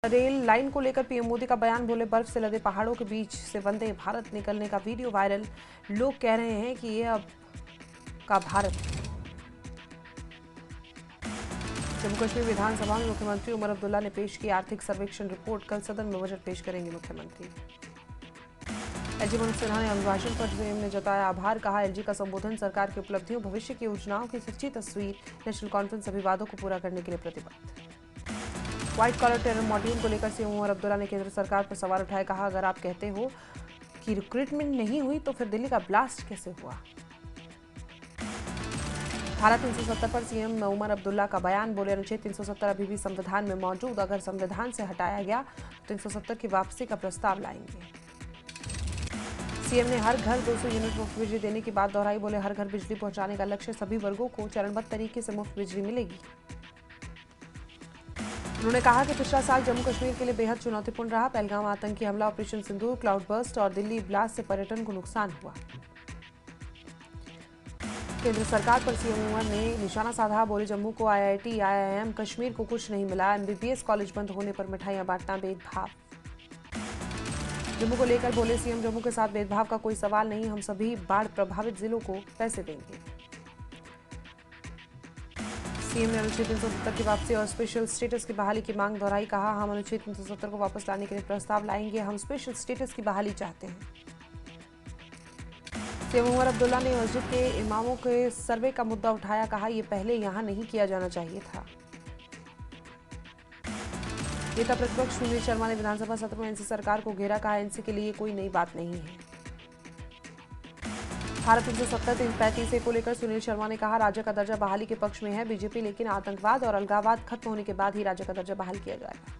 Rail line को लेकर PM Modi का बयान, बोले बर्फ से लदे पहाड़ों के बीच से वंदे भारत निकलने का वीडियो वायरल। लोग कह रहे हैं कि ये अब का भारत है। जम्मू कश्मीर विधानसभा में मुख्यमंत्री उमर अब्दुल्ला ने पेश की आर्थिक सर्वेक्षण रिपोर्ट। कल सदन में बजट पेश करेंगे मुख्यमंत्री। एलजी मनोज सिन्हा ने अभिभाषण पर सीएम ने जताया आभार, कहा एलजी का संबोधन सरकार की उपलब्धियों, भविष्य की योजनाओं की सच्ची तस्वीर। नेशनल कॉन्फ्रेंस सभी वादों को पूरा करने के लिए प्रतिबद्ध। व्हाइट कॉलर टेरर मॉड्यूल को लेकर सीएम उमर अब्दुल्ला ने केंद्र सरकार पर सवाल उठाए। कहा अगर आप कहते हो कि रिक्रूटमेंट नहीं हुई तो फिर दिल्ली का ब्लास्ट कैसे हुआ। धारा 370 पर सीएम उमर अब्दुल्ला का बयान, बोले अनुच्छेद 370 अभी भी संविधान में मौजूद, अगर संविधान से हटाया गया तो 370 की वापसी का प्रस्ताव लाएंगे। सीएम ने हर घर 200 यूनिट मुफ्त बिजली देने की बात दोहराई, बोले हर घर बिजली पहुंचाने का लक्ष्य, सभी वर्गों को चरणबद्ध तरीके से मुफ्त बिजली मिलेगी। उन्होंने कहा कि पिछला साल जम्मू कश्मीर के लिए बेहद चुनौतीपूर्ण रहा। पहलगाम आतंकी हमला, ऑपरेशन सिंदूर, क्लाउड बर्स्ट और दिल्ली ब्लास्ट से पर्यटन को नुकसान हुआ। केंद्र सरकार पर सीएम उमर ने निशाना साधा, बोले जम्मू को आईआईटी आईआईएम, कश्मीर को कुछ नहीं मिला। एमबीबीएस कॉलेज बंद होने पर मिठाइयां बांटना भेदभाव। जम्मू को लेकर बोले सीएम जम्मू के साथ भेदभाव का कोई सवाल नहीं, हम सभी बाढ़ प्रभावित जिलों को पैसे देंगे। सीएम ने अनुच्छेद 370 की वापसी और स्पेशल स्टेटस की बहाली की मांग दोहराई। कहा हम अनुच्छेद 370 को वापस लाने के लिए प्रस्ताव लाएंगे, हम स्पेशल स्टेटस की बहाली चाहते हैं। सीएम उमर अब्दुल्ला ने मस्जिद के इमामों के सर्वे का मुद्दा उठाया। कहा यह पहले यहां नहीं किया जाना चाहिए था। नेता प्रतिपक्ष सुनील शर्मा ने विधानसभा सत्र में एनसी सरकार को घेरा। कहा एनसी के लिए कोई नई बात नहीं है। धारा 370 335 को लेकर सुनील शर्मा ने कहा राज्य का दर्जा बहाली के पक्ष में है बीजेपी, लेकिन आतंकवाद और अलगाववाद खत्म होने के बाद ही राज्य का दर्जा बहाल किया जाएगा।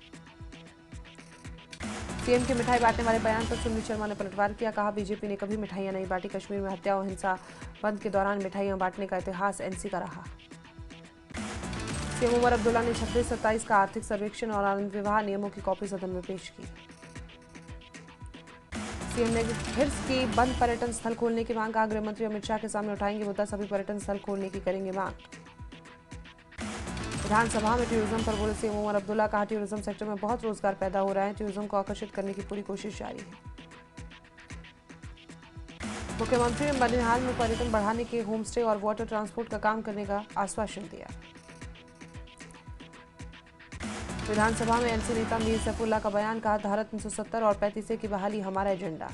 सीएम के मिठाई बांटने वाले बयान पर सुनील शर्मा ने पलटवार किया। कहा बीजेपी ने कभी मिठाइयां नहीं बांटी, कश्मीर में हत्या और हिंसा बंद के दौरान मिठाइयां बांटने का इतिहास एनसी का रहा। सीएम उमर अब्दुल्ला ने 26-27 का आर्थिक सर्वेक्षण और आनंद विवाह नियमों की कॉपी सदन में पेश की। सीएम ने फिर की बंद पर्यटन स्थल खोलने की मांग। गृह मंत्री अमित शाह के सामने उठाएंगे मुद्दा, सभी पर्यटन स्थल खोलने की करेंगे मांग। विधानसभा में टूरिज्म पर बोले सीएम उमर अब्दुल्ला। कहा टूरिज्म सेक्टर में बहुत रोजगार पैदा हो रहा है, टूरिज्म को आकर्षित करने की पूरी कोशिश जारी है। मुख्यमंत्री ने बनिहाल में पर्यटन बढ़ाने के होम स्टे और वाटर ट्रांसपोर्ट का काम करने का आश्वासन दिया। विधानसभा में एनसी नेता मीर सैफुल्ला का बयान। कहा धारा 370 और 35 की बहाली हमारा एजेंडा।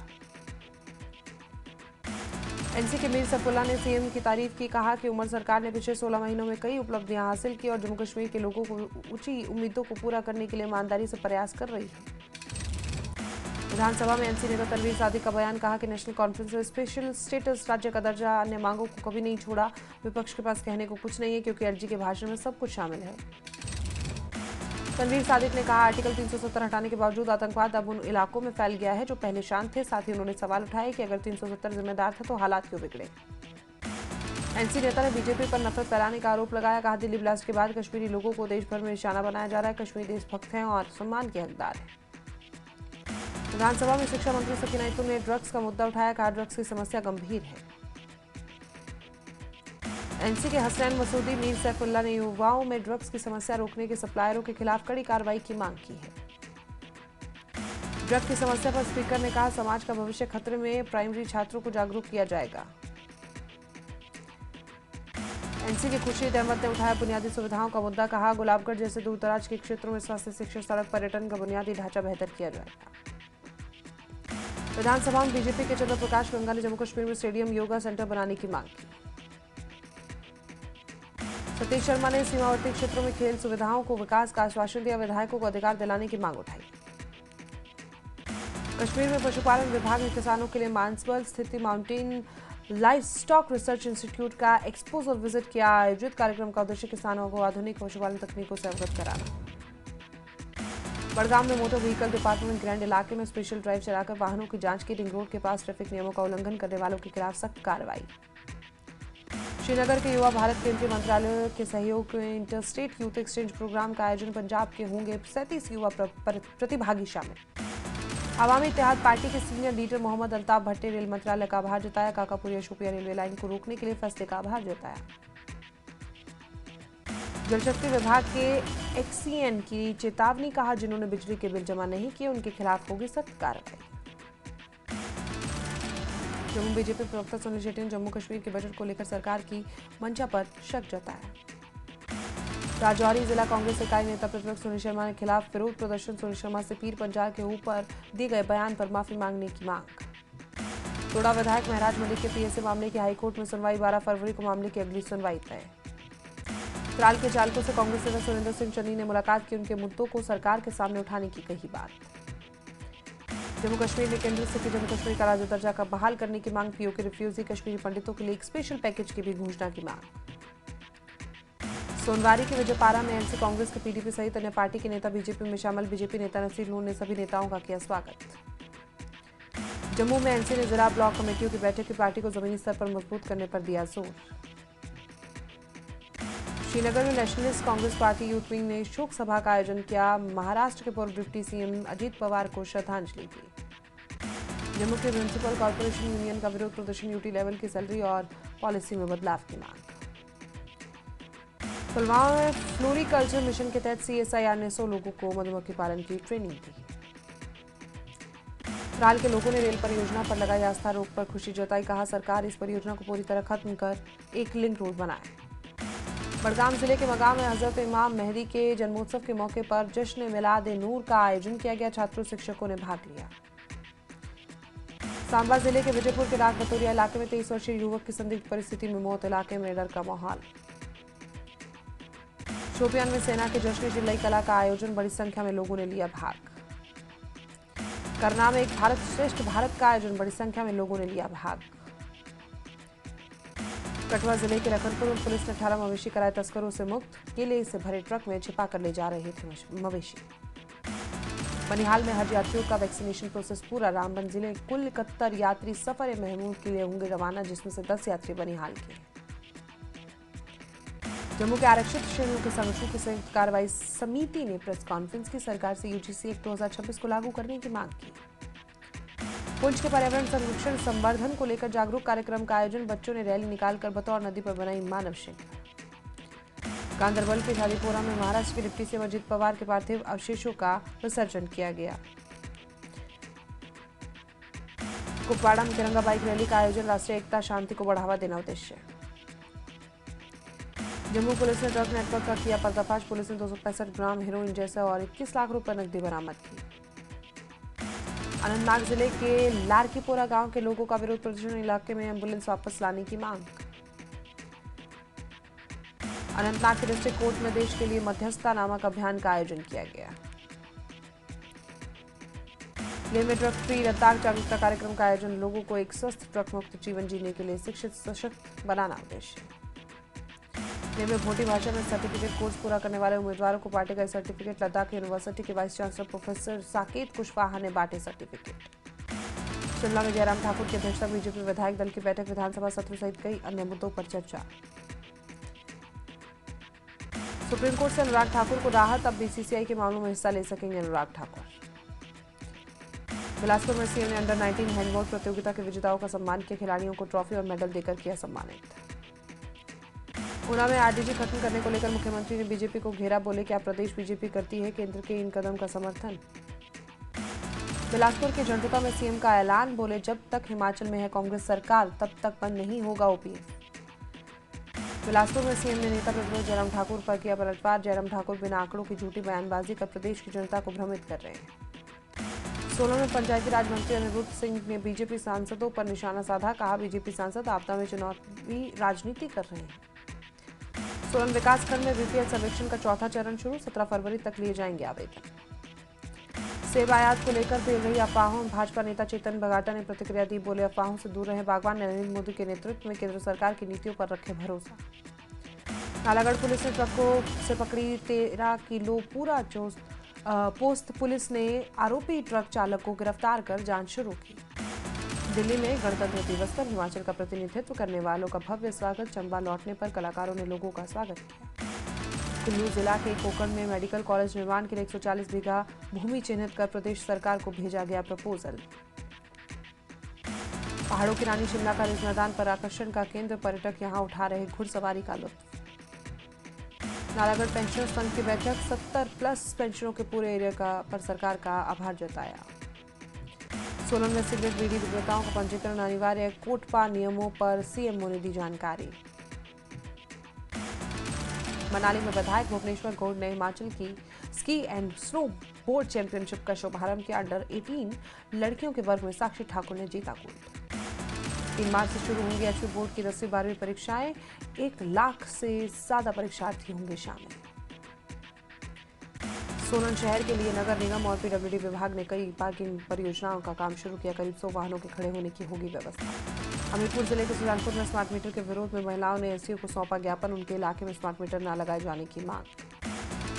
एनसी के मीर सैफुल्ला ने सीएम की तारीफ की। कहा कि उमर सरकार ने पिछले 16 महीनों में कई उपलब्धियां हासिल की और जम्मू कश्मीर के लोगों को ऊंची उम्मीदों को पूरा करने के लिए ईमानदारी से प्रयास कर रही है। विधानसभा में एनसी नेता तनवीर सादिक का बयान। कहा कि नेशनल कॉन्फ्रेंस में स्पेशल स्टेटस, राज्य का दर्जा, अन्य मांगों को कभी नहीं छोड़ा। विपक्ष के पास कहने को कुछ नहीं है क्योंकि एलजी के भाषण में सब कुछ शामिल है। तनवीर सादिक ने कहा आर्टिकल 370 हटाने के बावजूद आतंकवाद अब उन इलाकों में फैल गया है जो पहले शांत थे। साथ ही उन्होंने सवाल उठाए कि अगर 370 जिम्मेदार था तो हालात क्यों बिगड़े। एनसी नेता ने बीजेपी पर नफरत फैलाने का आरोप लगाया। कहा दिल्ली ब्लास्ट के बाद कश्मीरी लोगों को देश भर में निशाना बनाया जा रहा है। कश्मीर देशभक्त हैं और सम्मान के हकदार हैं। विधानसभा में शिक्षा मंत्री सकीना खातून ने ड्रग्स का मुद्दा उठाया। कहा ड्रग्स की समस्या गंभीर है। एनसी के हसनैन मसूदी, मीर सैफुल्ला ने युवाओं में ड्रग्स की समस्या रोकने के सप्लायरों के खिलाफ कड़ी कार्रवाई की मांग की है। ड्रग की समस्या पर स्पीकर ने कहा समाज का भविष्य खतरे में, प्राइमरी छात्रों को जागरूक किया जाएगा। एनसी के खुर्शीद अहमद ने उठाया बुनियादी सुविधाओं का मुद्दा। कहा गुलाबगढ़ जैसे दूरदराज के क्षेत्रों में स्वास्थ्य, शिक्षा, सड़क, पर्यटन का बुनियादी ढांचा बेहतर किया जाएगा। विधानसभा में बीजेपी के चंद्र प्रकाश गंगा ने जम्मू कश्मीर में स्टेडियम, योगा सेंटर बनाने की मांग की। सतीश शर्मा ने सीमावर्ती क्षेत्रों में खेल सुविधाओं को विकास का आश्वासन दिया। विधायकों को अधिकार दिलाने की मांग उठाई। कश्मीर में पशुपालन विभाग ने किसानों के लिए मानसबल स्थित mountain life stock research institute का एक्सपोजर विजिट किया। आयोजित कार्यक्रम का उद्देश्य किसानों को आधुनिक पशुपालन तकनीकों से अवगत कराना। बड़गाम में मोटर व्हीकल डिपार्टमेंट ग्रैंड इलाके में स्पेशल ड्राइव चलाकर वाहनों की जांच की। रिंग रोड के पास ट्रैफिक नियमों का उल्लंघन करने वालों के खिलाफ सख्त कार्रवाई। श्रीनगर के युवा भारत केंद्रीय मंत्रालय के सहयोग में इंटरस्टेट यूथ एक्सचेंज प्रोग्राम का आयोजन। पंजाब के होंगे 37 युवा प्रतिभागी शामिल। अवामी इत्तेहाद पार्टी के सीनियर लीडर मोहम्मद अल्ताफ भट्ट ने रेल मंत्रालय का आभार जताया। काकापुरिया शोपिया रेलवे लाइन को रोकने के लिए फैसले का आभार जताया। जल शक्ति विभाग के एक्सीएन की चेतावनी, कहा जिन्होंने बिजली के बिल जमा नहीं किए उनके खिलाफ होगी सख्त कार्रवाई। जम्मू बीजेपी प्रवक्ता सुनील शेट्टी ने जम्मू कश्मीर के बजट को लेकर सरकार की मंशा पर शक जताया। राजौरी जिला कांग्रेस इकाई नेता प्रतिपक्ष सुनील शर्मा के खिलाफ विरोध प्रदर्शन। सुनील शर्मा से पीर पंचाल के ऊपर दिए गए बयान पर माफी मांगने की मांग। तोड़ा विधायक महराज मलिक के पीएसए मामले की हाईकोर्ट में सुनवाई। 12 फरवरी को मामले की अगली सुनवाई तय। त्राल के चालकों से कांग्रेस नेता सुरेंद्र सिंह चन्नी ने मुलाकात की, उनके मुद्दों को सरकार के सामने उठाने की कही बात। जम्मू कश्मीर में केंद्र से की जम्मू कश्मीर का राज्य दर्जा का बहाल करने की मांग। पीओके रिफ्यूजी कश्मीरी पंडितों के लिए एक स्पेशल पैकेज की भी घोषणा की मांग। सोनवारी के विजयपारा में एनसी कांग्रेस के पीडीपी सहित अन्य पार्टी के नेता बीजेपी में शामिल। बीजेपी नेता नसीर नूर ने सभी नेताओं का किया स्वागत। जम्मू में एनसी ने जिला ब्लॉक कमेटियों की बैठक की, पार्टी को जमीनी स्तर पर मजबूत करने पर दिया जोर। श्रीनगर में nationalist Congress party youth wing ने शोक सभा का आयोजन किया। महाराष्ट्र के पूर्व डिप्टी सीएम अजीत पवार को श्रद्धांजलि दी। जम्मू के म्युनिसिपल कॉर्पोरेशन यूनियन का विरोध प्रदर्शन। यूटी लेवल की सैलरी और पॉलिसी में बदलाव की मांग। पुलवामा में फ्लोरिकल्चर मिशन के तहत सीएसआईआर ने 100 लोगों को मधुमक्खी पालन की ट्रेनिंग दी। त्राल के लोगों ने रेल परियोजना पर लगाई आस्था रोक पर खुशी जताई, कहा सरकार इस परियोजना को पूरी तरह खत्म कर एक लिंक रोड बनाए। बड़गाम जिले के मगाम में हजरत इमाम मेहदी के जन्मोत्सव के मौके पर जश्न मिलाद नूर का आयोजन किया गया। छात्रों शिक्षकों ने भाग लिया। सांबा जिले के विजयपुर के डाक बतौरिया इलाके में 23 वर्षीय युवक की संदिग्ध परिस्थिति में मौत। इलाके में डर का माहौल। शोपियान में सेना के जश्न चिल्लाई कला का आयोजन। बड़ी संख्या में लोगों ने लिया भाग। करना में एक भारत श्रेष्ठ भारत का आयोजन। बड़ी संख्या में लोगों ने लिया भाग। कठुआ जिले के लखनपुर में पुलिस ने 18 मवेशी कराए तस्करों से मुक्त। केले से भरे ट्रक में छिपा कर ले जा रहे थे मवेशी। बनिहाल में हज यात्रियों का वैक्सीनेशन प्रोसेस पूरा। रामबन जिले कुल 71 यात्री सफर महमूद के लिए होंगे रवाना, जिसमें से 10 यात्री बनिहाल के। जम्मू के आरक्षित श्रेणियों के संगठनों की संयुक्त कार्रवाई समिति ने प्रेस कॉन्फ्रेंस की। सरकार से यूजीसी एक्ट 2026 को लागू करने की मांग की। पुंछ के पर्यावरण संरक्षण संवर्धन को लेकर जागरूक कार्यक्रम का आयोजन। बच्चों ने रैली निकालकर बतौर नदी पर बनाई मानव श्रृंखला। गांधरबल के शादीपुरा में महाराष्ट्र के डिप्टी सीएम अजीत पवार के पार्थिव अवशेषों का विसर्जन किया गया। कुपवाड़ा में तिरंगा बाइक रैली का आयोजन। राष्ट्रीय एकता शांति को बढ़ावा देना उद्देश्य। जम्मू पुलिस ने ड्रग नेटवर्क का किया पर्दाफाश। पुलिस ने 265 ग्राम हेरोइन जैसा और 21 लाख रुपए नकदी बरामद की। अनंतनाग जिले के लारकीपोरा गांव के लोगों का विरोध प्रदर्शन। इलाके में एम्बुलेंस वापस लाने की मांग। अनंतनाग के डिस्ट्रिक्ट कोर्ट में देश के लिए मध्यस्थता नामक अभियान का आयोजन किया गया। लेह में ड्रग फ्री लद्दाख जागरूकता कार्यक्रम का आयोजन। लोगों को एक स्वस्थ ड्रग मुक्त जीवन जीने के लिए शिक्षित सशक्त बनाना उद्देश्य। लेह में भोटी भाषा में सर्टिफिकेट कोर्स पूरा करने वाले उम्मीदवारों को बांटे गए सर्टिफिकेट। लद्दाख यूनिवर्सिटी के vice chancellor professor Saket Kushwaha ने बांटे सर्टिफिकेट। शिमला में जयराम ठाकुर की अध्यक्षता बीजेपी विधायक दल की बैठक। विधानसभा सत्र सहित कई अन्य मुद्दों पर चर्चा। सुप्रीम कोर्ट से अनुराग ठाकुर को राहत। अब बीसीसीआई के मामलों में हिस्सा ले सकेंगे अनुराग ठाकुर। बिलासपुर में सीएम ने अंडर 19 हैंडबॉल प्रतियोगिता के विजेताओं का सम्मान किया। खिलाड़ियों को ट्रॉफी और मेडल देकर किया सम्मानित। ऊना में आरडीजी खत्म करने को लेकर मुख्यमंत्री ने बीजेपी को घेरा। बोले क्या प्रदेश बीजेपी करती है केंद्र के इन कदम का समर्थन। बिलासपुर के झंडुता में सीएम का ऐलान। बोले जब तक हिमाचल में है कांग्रेस सरकार तब तक बंद नहीं होगा ओपीएस। बिलासपुर में सीएम ने नेता प्रतिपक्ष जयराम ठाकुर पर किया पलटवार। जयराम ठाकुर बिना आंकड़ों की झूठी बयानबाजी कर प्रदेश की जनता को भ्रमित कर रहे हैं। सोलन में पंचायती राज मंत्री अनिरुद्ध सिंह ने बीजेपी सांसदों पर निशाना साधा। कहा बीजेपी सांसद आपदा में चुनावी राजनीति कर रहे हैं। सोलन विकासखंड में बीपीएल सर्वेक्षण का चौथा चरण शुरू। 17 फरवरी तक लिए जाएंगे आवेदन। सेब आयात को लेकर फैल रही अफवाहों। भाजपा नेता चेतन बगाटा ने प्रतिक्रिया दी। बोले अफवाहों से दूर रहे बागवान। नरेंद्र मोदी के नेतृत्व में केंद्र सरकार की नीतियों पर रखे भरोसा। नालागढ़ पुलिस ने ट्रकों से पकड़ी 13 किलो पूरा पोस्त। पुलिस ने आरोपी ट्रक चालक को गिरफ्तार कर जांच शुरू की। दिल्ली में गणतंत्र दिवस पर हिमाचल का प्रतिनिधित्व करने वालों का भव्य स्वागत। चंबा लौटने पर कलाकारों ने लोगों का स्वागत किया। कुल्लू जिला के कोकण में मेडिकल कॉलेज निर्माण के लिए 140 बीघा भूमि चिन्हित कर प्रदेश सरकार को भेजा गया प्रपोजल। पहाड़ों की रानी शिमला का रिज मैदान पर आकर्षण का केंद्र। पर्यटक यहां उठा रहे घुड़सवारी का लुत्फ। नालागढ़ पेंशनर्स संघ की बैठक 70+ पेंशनरों के पूरे एरिया पर सरकार का आभार जताया। सोलन में सिगरेट बीड़ी विक्रेताओं का पंजीकरण अनिवार्य, कोटपा नियमों पर सीएमओ ने दी जानकारी। मनाली में विधायक भुवनेश्वर गौड़ ने हिमाचल की ski and snow board championship का शुभारंभ किया। अंडर 18 लड़कियों के वर्ग में साक्षी ठाकुर ने जीता गोल्ड। 3 मार्च से शुरू होंगी एचपी बोर्ड की 10वीं 12वीं परीक्षाएं। 1 लाख से ज्यादा परीक्षार्थी होंगे शामिल। सोलन शहर के लिए नगर निगम और पीडब्ल्यूडी विभाग ने कई पार्किंग परियोजनाओं का काम शुरू किया। करीब 100 वाहनों के खड़े होने की होगी व्यवस्था। हमीरपुर जिले के सुजानपुर में स्मार्ट मीटर के विरोध में महिलाओं ने एसडीओ को सौंपा ज्ञापन। उनके इलाके में स्मार्ट मीटर न लगाए जाने की मांग।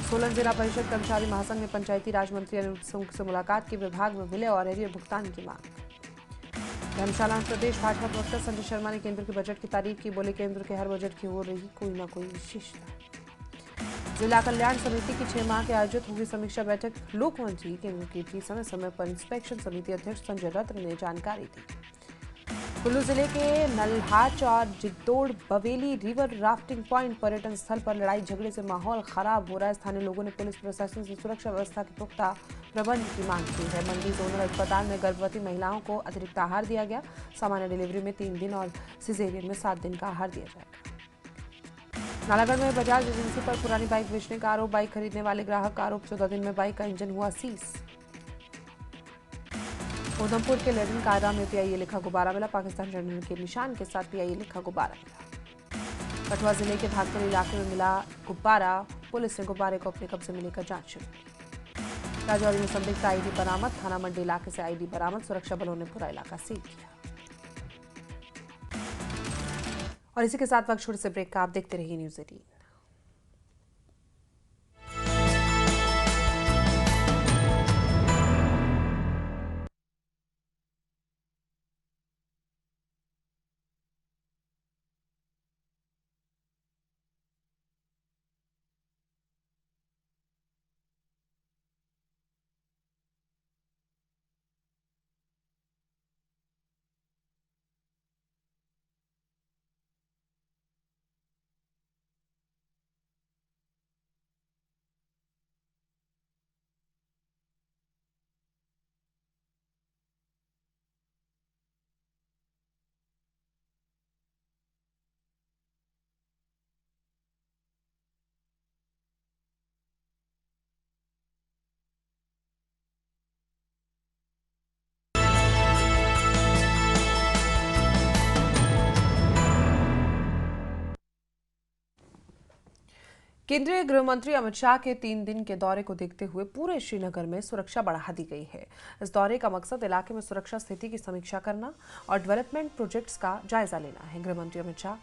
सोलन जिला परिषद कर्मचारी महासंघ ने पंचायती राज मंत्री अनिरुद्ध सिंह से मुलाकात की। विभाग में विलय और एरियर भुगतान की मांग। धर्मशाला में प्रदेश भाजपा प्रवक्ता संजय शर्मा ने केंद्र के बजट की तारीफ की। बोले केंद्र के हर बजट की हो रही कोई न कोई विशेषता। जिला कल्याण समिति की 6 माह के आयोजित हुई समीक्षा बैठक। लोक मंत्री केंद्र की समय समय पर इंस्पेक्शन समिति अध्यक्ष संजय रत्न ने जानकारी दी। कुल्लू जिले के नल्हाच और जिद्दोड़ बवेली रिवर राफ्टिंग पॉइंट पर्यटन स्थल पर लड़ाई झगड़े से माहौल खराब हो रहा है। स्थानीय लोगों ने पुलिस प्रशासन से सुरक्षा व्यवस्था के पुख्ता प्रबंध की मांग की है। मंडी जोनल अस्पताल में गर्भवती महिलाओं को अतिरिक्त आहार दिया गया। सामान्य डिलीवरी में 3 दिन और सिजेरियन में 7 दिन का आहार दिया जाएगा। नालागढ़ में बजाज एजेंसी पर पुरानी बाइक बेचने का आरोप। बाइक खरीदने वाले ग्राहक का आरोप। 14 दिन में बाइक का इंजन हुआ सीज। उधमपुर के लेडन कायरा में पीआईए लिखा गुब्बारा मिला। पाकिस्तान झंडे के निशान के साथ पीआईए लिखा गुब्बारा मिला। कठुआ जिले के भागपुर इलाके में मिला गुब्बारा। पुलिस ने गुब्बारे को अपने कब्जे में लेकर जांच शुरू की। राजौरी में संदिग्ध आईडी बरामद। थाना मंडी इलाके से आईडी बरामद। सुरक्षा बलों ने पूरा इलाका सील किया। और इसी के साथ वक्त छोटे से ब्रेक का। आप देखते रहिए न्यूज़ 18। केंद्रीय गृह मंत्री अमित शाह के 3 दिन के दौरे को देखते हुए पूरे श्रीनगर में सुरक्षा बढ़ा दी गई है। इस दौरे का मकसद इलाके में सुरक्षा स्थिति की समीक्षा करना और डेवलपमेंट प्रोजेक्ट्स का जायजा लेना है। गृह मंत्री अमित शाह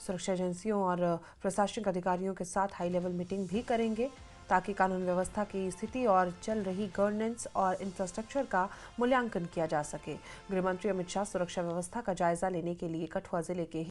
सुरक्षा एजेंसियों और प्रशासनिक अधिकारियों के साथ हाई लेवल मीटिंग भी करेंगे ताकि कानून व्यवस्था की स्थिति और चल रही गवर्नेंस और इंफ्रास्ट्रक्चर का मूल्यांकन किया जा सके। गृह मंत्री अमित शाह सुरक्षा व्यवस्था का जायजा लेने के लिए कठुआ जिले के